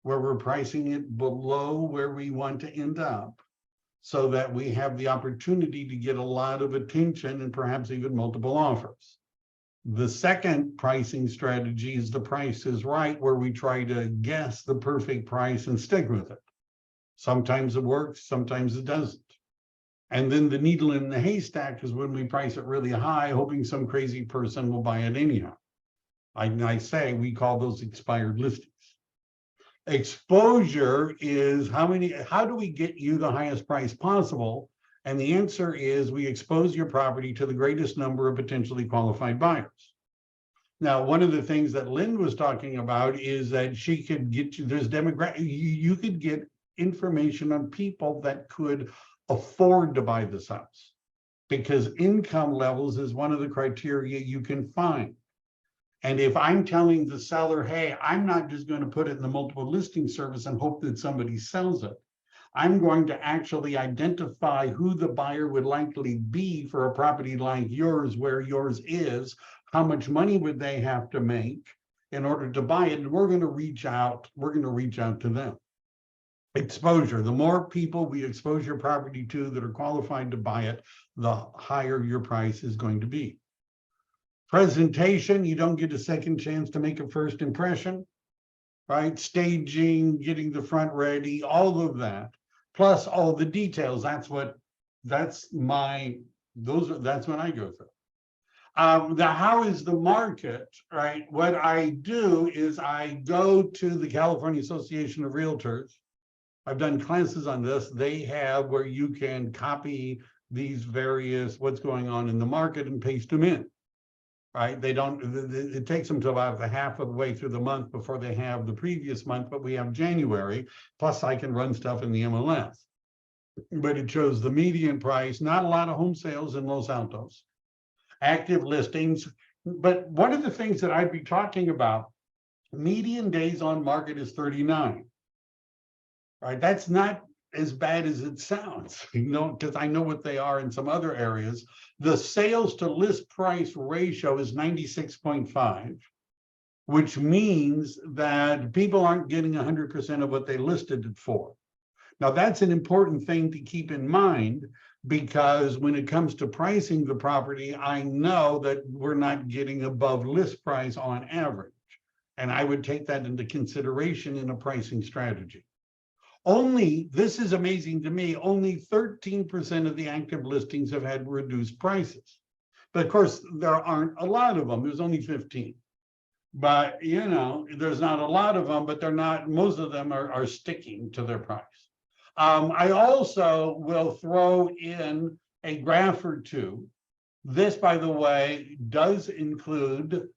where we're pricing it below where we want to end up, so that we have the opportunity to get a lot of attention and perhaps even multiple offers. The second pricing strategy is the Price is Right, where we try to guess the perfect price and stick with it. Sometimes it works, sometimes it doesn't. And then the needle in the haystack is when we price it really high, hoping some crazy person will buy it anyhow. I say we call those expired listings. Exposure is how do we get you the highest price possible? And the answer is we expose your property to the greatest number of potentially qualified buyers. Now, one of the things that Lynn was talking about is that she could get you, you could get information on people that could afford to buy this house, because income levels is one of the criteria you can find. And if I'm telling the seller, hey, I'm not just going to put it in the multiple listing service and hope that somebody sells it, I'm going to actually identify who the buyer would likely be for a property like yours, where yours is, how much money would they have to make in order to buy it, and we're going to reach out to them. exposure. The more people we expose your property to that are qualified to buy it, the higher your price is going to be. Presentation, you don't get a second chance to make a first impression, right? Staging, getting the front ready, all of that, plus all the details. That's what I go through. How is the market, right? What I do is I go to the California Association of Realtors. I've done classes on this. They have where you can copy these various what's going on in the market and paste them in, right? They don't, it takes them to about the half of the way through the month before they have the previous month, but we have January, plus I can run stuff in the MLS. But it shows the median price, not a lot of home sales in Los Altos, active listings. But one of the things that I'd be talking about, median days on market is 39. Right, that's not as bad as it sounds, because I know what they are in some other areas. The sales to list price ratio is 96.5, which means that people aren't getting 100% of what they listed it for. Now, that's an important thing to keep in mind, because when it comes to pricing the property, I know that we're not getting above list price on average. And I would take that into consideration in a pricing strategy. This is amazing to me, only 13% of the active listings have had reduced prices. But of course, there aren't a lot of them. There's only 15. But, there's not a lot of them, but most of them are sticking to their price. I also will throw in a graph or two. This, by the way, does include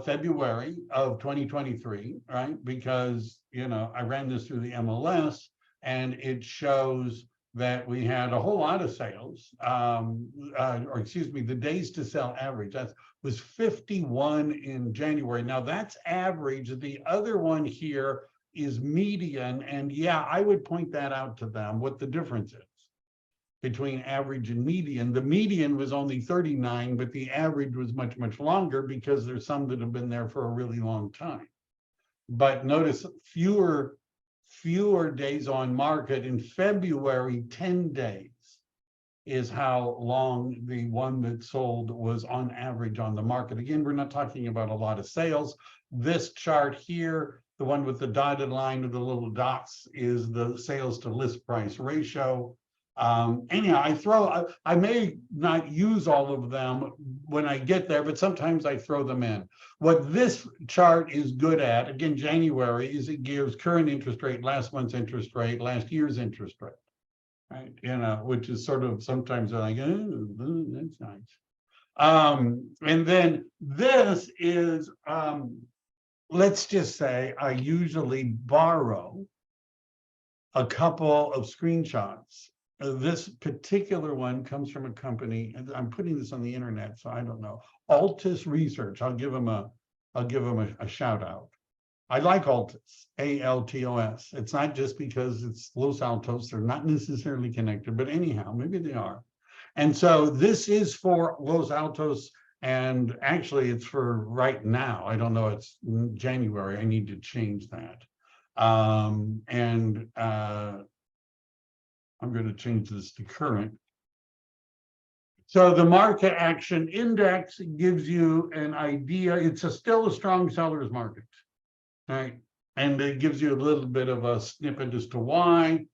February of 2023, right? Because, I ran this through the MLS and it shows that we had a whole lot of sales, the days to sell average, that was 51 in January. Now that's average. The other one here is median. And yeah, I would point that out to them, what the difference is between average and median. The median was only 39, but the average was much, much longer because there's some that have been there for a really long time. But notice fewer days on market. In February, 10 days is how long the one that sold was on average on the market. Again, we're not talking about a lot of sales. This chart here, the one with the dotted line with the little dots, is the sales to list price ratio. Anyhow, I may not use all of them when I get there, but sometimes I throw them in. What this chart is good at, again, January, is it gives current interest rate, last month's interest rate, last year's interest rate, right? Which is sort of sometimes like, oh, that's nice. And then this is, let's just say I usually borrow a couple of screenshots. This particular one comes from a company, and I'm putting this on the internet, so I don't know. Altus Research. I'll give them a shout out. I like Altus, ALTOS. It's not just because it's Los Altos. They're not necessarily connected, but anyhow, maybe they are. And so this is for Los Altos, and actually it's for right now. I don't know. It's January. I need to change that. I'm going to change this to current. So the market action index gives you an idea. It's still a strong seller's market, right? And it gives you a little bit of a snippet as to why.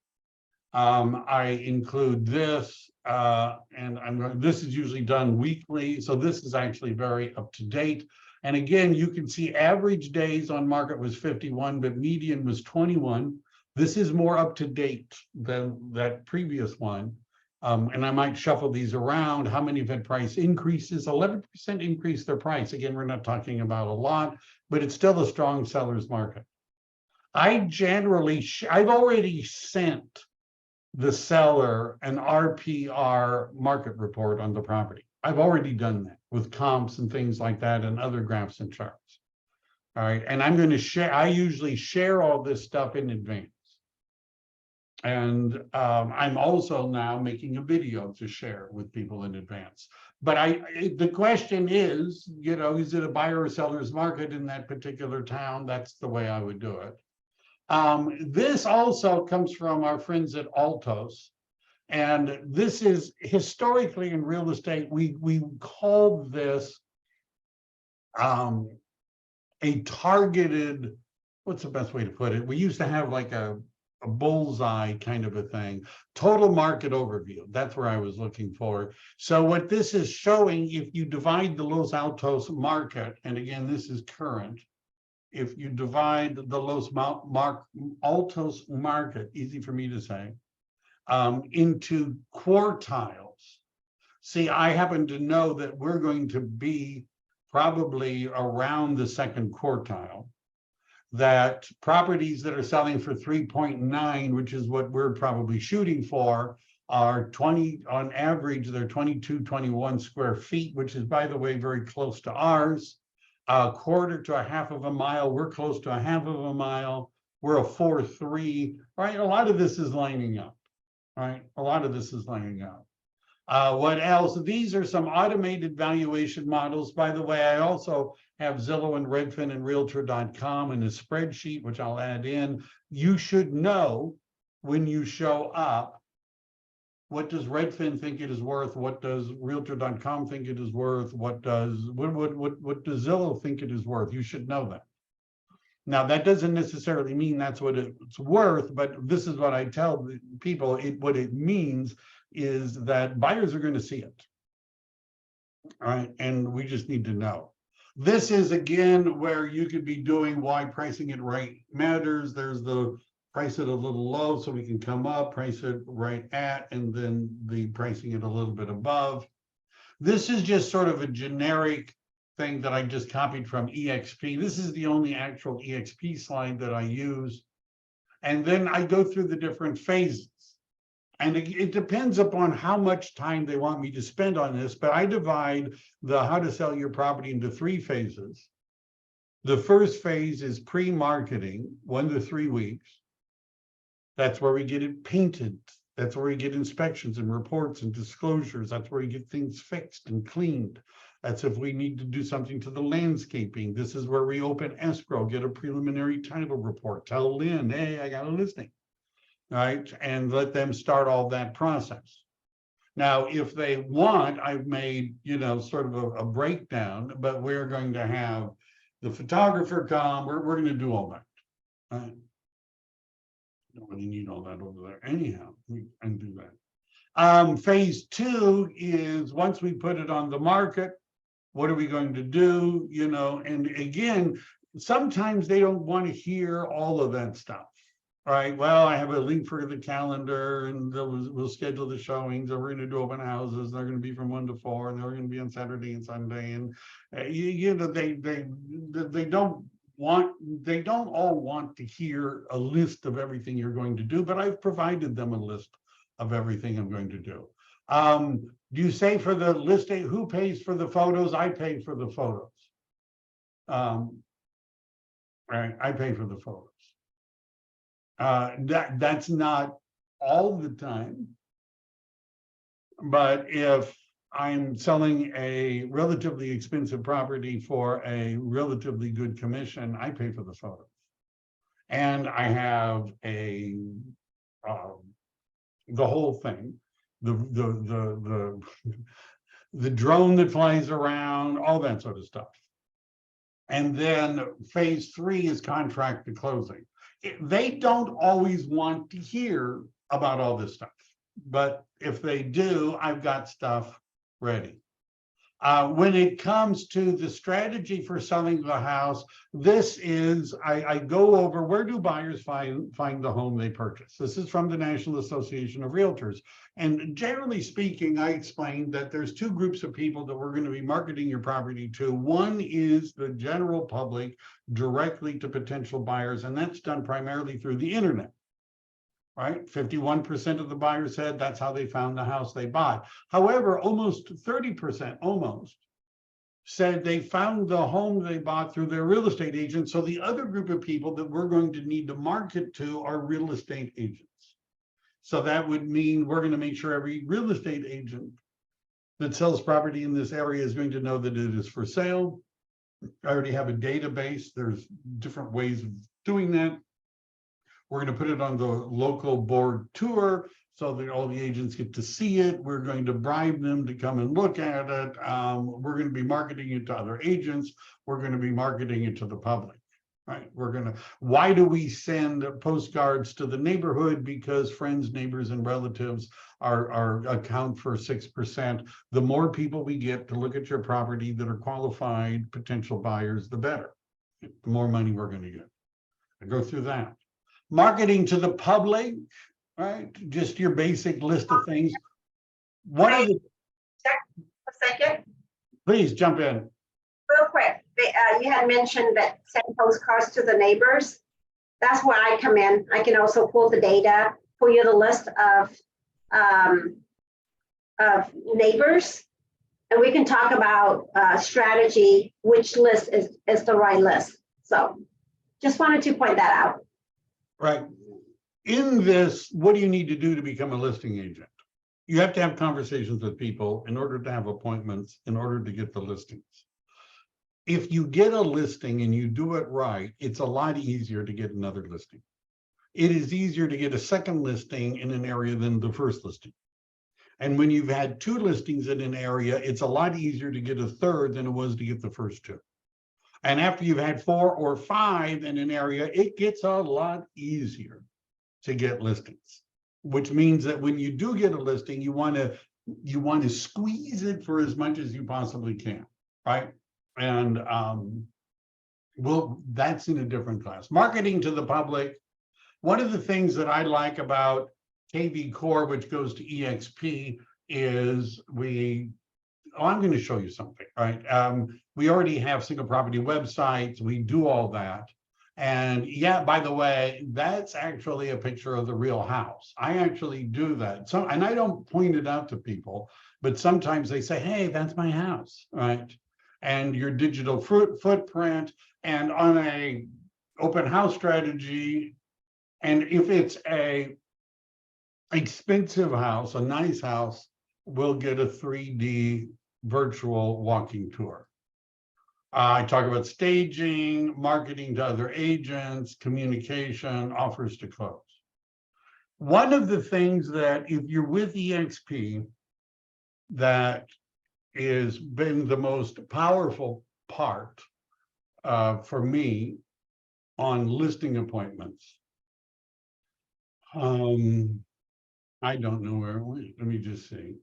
I include this, and this is usually done weekly. So this is actually very up to date. And again, you can see average days on market was 51, but median was 21. This is more up to date than that previous one. And I might shuffle these around. How many have had price increases? 11% increase their price. Again, we're not talking about a lot, but it's still a strong seller's market. I've already sent the seller an RPR market report on the property. I've already done that with comps and things like that and other graphs and charts. All right, and I'm going to share, I usually share all this stuff in advance. And I'm also now making a video to share with people in advance. But the question is, is it a buyer or seller's market in that particular town? That's the way I would do it. This also comes from our friends at Altos. And this is historically in real estate, we called this a targeted, what's the best way to put it? We used to have like a bullseye kind of a thing, total market overview. That's where I was looking for. So what this is showing, if you divide the Los Altos market, and again, this is current, if you divide the Los Altos market, easy for me to say, into quartiles. See, I happen to know that we're going to be probably around the second quartile, that properties that are selling for 3.9, which is what we're probably shooting for, are 20, on average, they're 22, 21 square feet, which is, by the way, very close to ours. A quarter to a half of a mile, we're close to a half of a mile. We're a 4.3, right? A lot of this is lining up, right? A lot of this is lining up. What else? These are some automated valuation models. By the way, I also have Zillow and Redfin and Realtor.com in a spreadsheet, which I'll add in. You should know when you show up, what does Redfin think it is worth? What does Realtor.com think it is worth? What does Zillow think it is worth? You should know that. Now, that doesn't necessarily mean that's what it's worth, but this is what I tell people. What it means is that buyers are going to see it. All right, and we just need to know. This is, again, where you could be doing why pricing it right matters. There's the price it a little low so we can come up, price it right at, and then the pricing it a little bit above. This is just sort of a generic thing that I just copied from EXP. This is the only actual EXP slide that I use. And then I go through the different phases. And it depends upon how much time they want me to spend on this, but I divide the how to sell your property into 3 phases. The first phase is pre-marketing, 1 to 3 weeks. That's where we get it painted. That's where we get inspections and reports and disclosures. That's where we get things fixed and cleaned. That's if we need to do something to the landscaping. This is where we open escrow, get a preliminary title report, tell Lynn, hey, I got a listing. Right, and let them start all that process. Now, if they want, I've made, sort of a breakdown, but we're going to have the photographer come, we're going to do all that. Right? Don't really need all that over there. Anyhow, we can do that. Phase 2 is once we put it on the market, what are we going to do? And again, sometimes they don't want to hear all of that stuff. All right, well, I have a link for the calendar and we'll schedule the showings, and we're going to do open houses. They're going to be from 1 to 4, and they're going to be on Saturday and Sunday. And they don't all want to hear a list of everything you're going to do, but I've provided them a list of everything I'm going to do. Do you say for the listing, who pays for the photos? I pay for the photos. Right, I pay for the photos. That's not all the time, but if I'm selling a relatively expensive property for a relatively good commission, I pay for the photos. And I have the whole thing, the drone that flies around, all that sort of stuff. And then phase 3 is contract to closing. They don't always want to hear about all this stuff, but if they do, I've got stuff ready. When it comes to the strategy for selling the house, this is, I go over where do buyers find the home they purchase. This is from the National Association of Realtors. And generally speaking, I explained that there's 2 groups of people that we're going to be marketing your property to. One is the general public directly to potential buyers, and that's done primarily through the internet. Right? 51% of the buyers said that's how they found the house they bought. However, almost 30% said they found the home they bought through their real estate agent. So the other group of people that we're going to need to market to are real estate agents. So that would mean we're going to make sure every real estate agent that sells property in this area is going to know that it is for sale. I already have a database. There's different ways of doing that. We're going to put it on the local board tour so that all the agents get to see it. We're going to bribe them to come and look at it. We're going to be marketing it to other agents. We're going to be marketing it to the public. Right. Why do we send postcards to the neighborhood? Because friends, neighbors, and relatives are account for 6%. The more people we get to look at your property that are qualified potential buyers, the better. The more money we're going to get. I go through that. Marketing to the public, right? Just your basic list of things. One of the Check a second. Please jump in. Real quick, you had mentioned that send postcards to the neighbors. That's where I come in. I can also pull the data, pull you the list of neighbors, and we can talk about strategy, which list is the right list. So just wanted to point that out. Right. In this, what do you need to do to become a listing agent? You have to have conversations with people in order to have appointments, in order to get the listings. If you get a listing and you do it right, it's a lot easier to get another listing. It is easier to get a second listing in an area than the first listing. And when you've had 2 listings in an area, it's a lot easier to get a third than it was to get the first 2. And after you've had 4 or 5 in an area, it gets a lot easier to get listings, which means that when you do get a listing, you want to squeeze it for as much as you possibly can, right? And well, that's in a different class. Marketing to the public. One of the things that I like about KV Core, which goes to EXP, is I'm going to show you something, right? We already have single property websites. We do all that. And yeah, by the way, that's actually a picture of the real house. I actually do that. And I don't point it out to people, but sometimes they say, hey, that's my house, right? And your digital footprint, and on a open house strategy, and if it's a expensive house, a nice house, we'll get a 3D virtual walking tour. I talk about staging, marketing to other agents, communication, offers to close. One of the things that, if you're with EXP, that has been the most powerful part for me on listing appointments. I don't know where it went. Let me just see.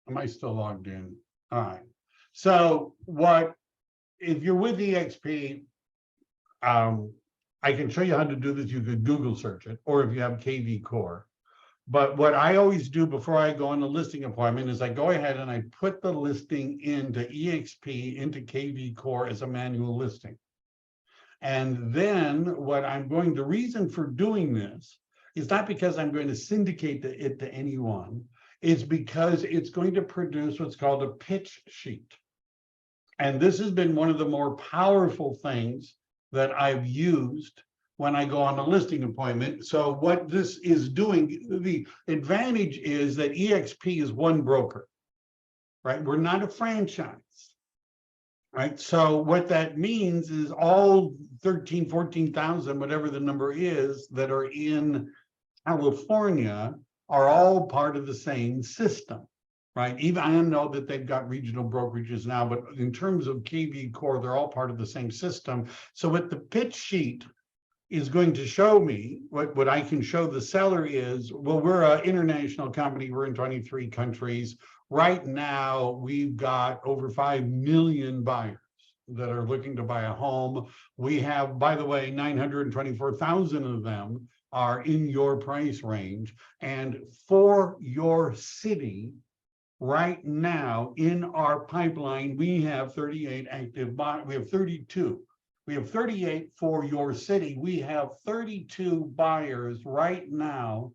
Am I still logged in? All right. So if you're with EXP, I can show you how to do this. You could Google search it, or if you have KV Core. But what I always do before I go on a listing appointment is I go ahead and I put the listing into EXP, into KV Core as a manual listing. And then the reason for doing this is not because I'm going to syndicate it to anyone. It's because it's going to produce what's called a pitch sheet. And this has been one of the more powerful things that I've used when I go on a listing appointment. So what this is doing, the advantage is that EXP is one broker, right? We're not a franchise, right? So what that means is all 14,000, whatever the number is, that are in California are all part of the same system, right? Even I know that they've got regional brokerages now, but in terms of KV Core, they're all part of the same system. So what the pitch sheet is going to show me, what I can show the seller is, well, we're an international company. We're in 23 countries. Right now, we've got over 5 million buyers that are looking to buy a home. We have, by the way, 924,000 of them are in your price range. And for your city, right now in our pipeline, we have 38 active buyers. We have 32. We have 38 for your city. We have 32 buyers right now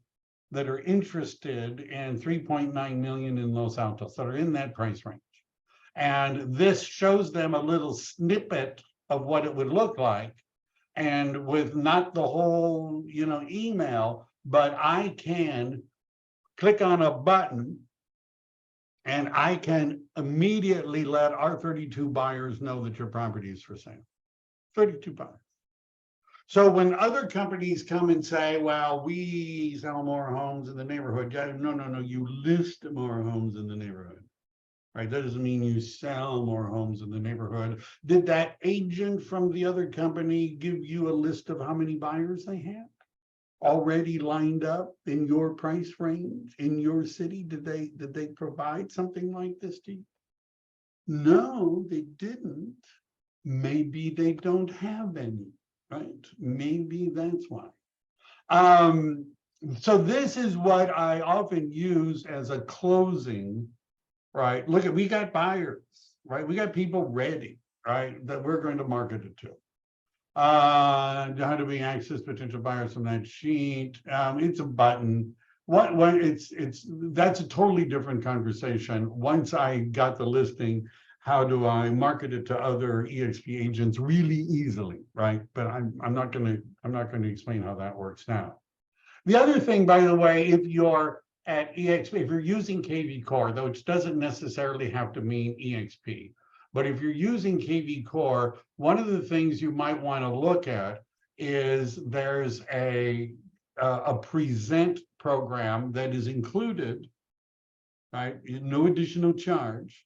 that are interested in 3.9 million in Los Altos, that are in that price range. And this shows them a little snippet of what it would look like. And with not the whole, email, but I can click on a button and I can immediately let our 32 buyers know that your property is for sale. 32 buyers. So when other companies come and say, well, we sell more homes in the neighborhood, no, you list more homes in the neighborhood, right? That doesn't mean you sell more homes in the neighborhood. Did that agent from the other company give you a list of how many buyers they had already lined up in your price range in your city? Did they provide something like this to you? No, they didn't. Maybe they don't have any. Right? Maybe that's why. So this is what I often use as a closing, right? Look, we got buyers, right? We got people ready, right? That we're going to market it to. How do we access potential buyers from that sheet? It's a button. That's a totally different conversation. Once I got the listing, how do I market it to other EXP agents really easily, right? But I'm not going to explain how that works now. The other thing, by the way, if you're at EXP, if you're using KV Core, though it doesn't necessarily have to mean EXP, but if you're using KV Core, one of the things you might want to look at is there's a present program that is included, right? No additional charge.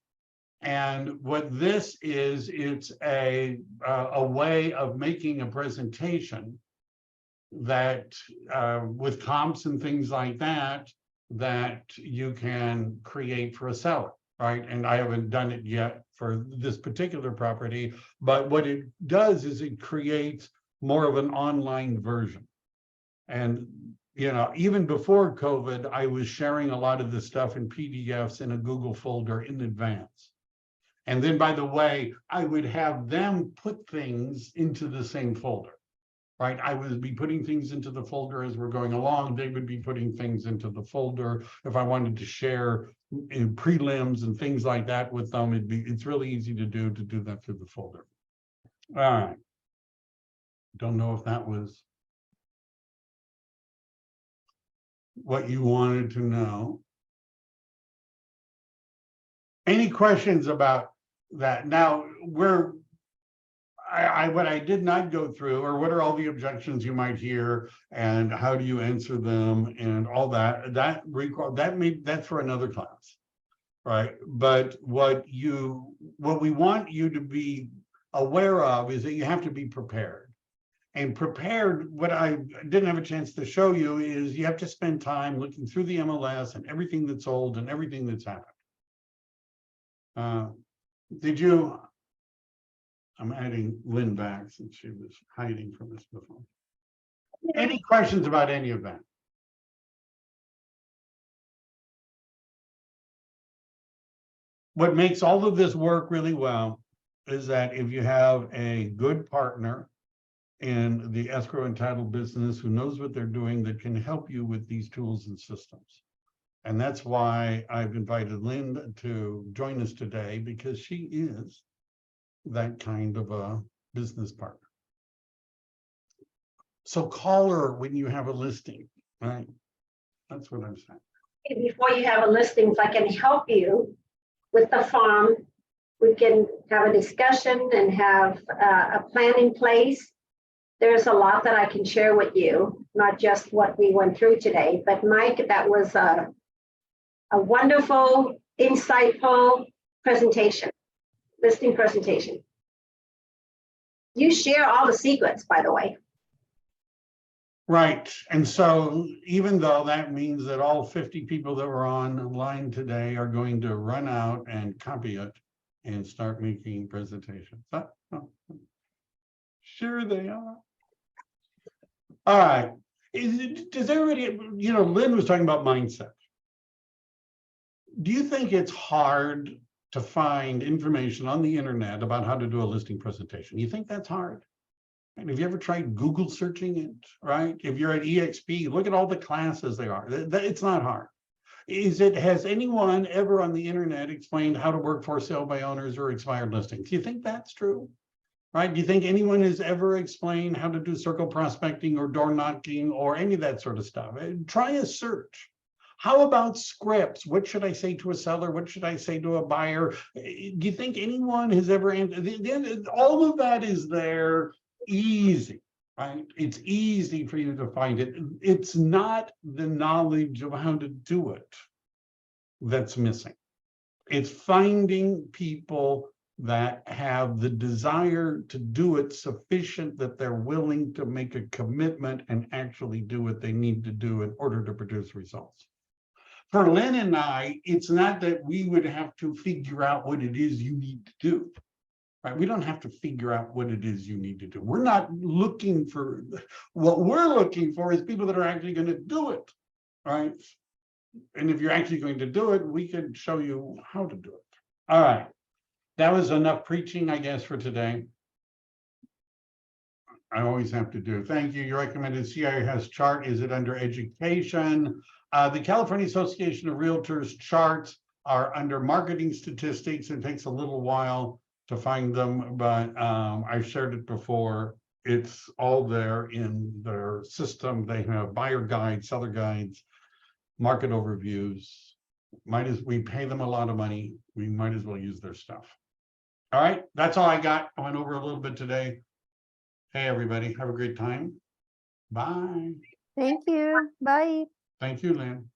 And what this is, it's a way of making a presentation that with comps and things like that, that you can create for a seller, right? And I haven't done it yet for this particular property, but what it does is it creates more of an online version. And even before COVID, I was sharing a lot of this stuff in PDFs in a Google folder in advance. And then, by the way, I would have them put things into the same folder, right? I would be putting things into the folder as we're going along. They would be putting things into the folder. If I wanted to share prelims and things like that with them, it's really easy to do that through the folder. All right. Don't know if that was what you wanted to know. Any questions about that? Now, what I did not go through, or what are all the objections you might hear, and how do you answer them, and all that. That's for another class, right? But what we want you to be aware of is that you have to be prepared. And prepared, what I didn't have a chance to show you is you have to spend time looking through the MLS and everything that's sold and everything that's happened. I'm adding Lynn back since she was hiding from us before. Any questions about any of that? What makes all of this work really well is that if you have a good partner in the escrow and title business who knows what they're doing, that can help you with these tools and systems. And that's why I've invited Lynn to join us today, because she is that kind of a business partner. So call her when you have a listing, right? That's what I'm saying. Before you have a listing, if I can help you with the farm, we can have a discussion and have a plan in place. There's a lot that I can share with you, not just what we went through today, but Mike, that was a wonderful, insightful presentation, listing presentation. You share all the secrets, by the way. Right. And so even though that means that all 50 people that were online today are going to run out and copy it and start making presentations. Sure they are. All right. Does everybody, Lynn was talking about mindset. Do you think it's hard to find information on the internet about how to do a listing presentation? You think that's hard? And have you ever tried Google searching it, right? If you're at EXP, look at all the classes there are. It's not hard. Has anyone ever on the internet explained how to work for sale by owners or expired listings? Do you think that's true? Right? Do you think anyone has ever explained how to do circle prospecting or door knocking or any of that sort of stuff? Try a search. How about scripts? What should I say to a seller? What should I say to a buyer? Do you think anyone has ever answered? All of that is there easy, right? It's easy for you to find it. It's not the knowledge of how to do it that's missing. It's finding people that have the desire to do it sufficient that they're willing to make a commitment and actually do what they need to do in order to produce results. For Lynn and I, it's not that we would have to figure out what it is you need to do. Right? We don't have to figure out what it is you need to do. We're not looking for, what we're looking for is people that are actually going to do it, right? And if you're actually going to do it, we can show you how to do it. All right. That was enough preaching, I guess, for today. I always have to do. Thank you. Your recommended CIS chart, is it under education? The California Association of Realtors charts are under marketing statistics. It takes a little while to find them, but I've shared it before. It's all there in their system. They have buyer guides, seller guides, market overviews. We pay them a lot of money. We might as well use their stuff. All right, that's all I got. I went over a little bit today. Hey, everybody, have a great time. Bye. Thank you. Bye. Thank you, Lynn.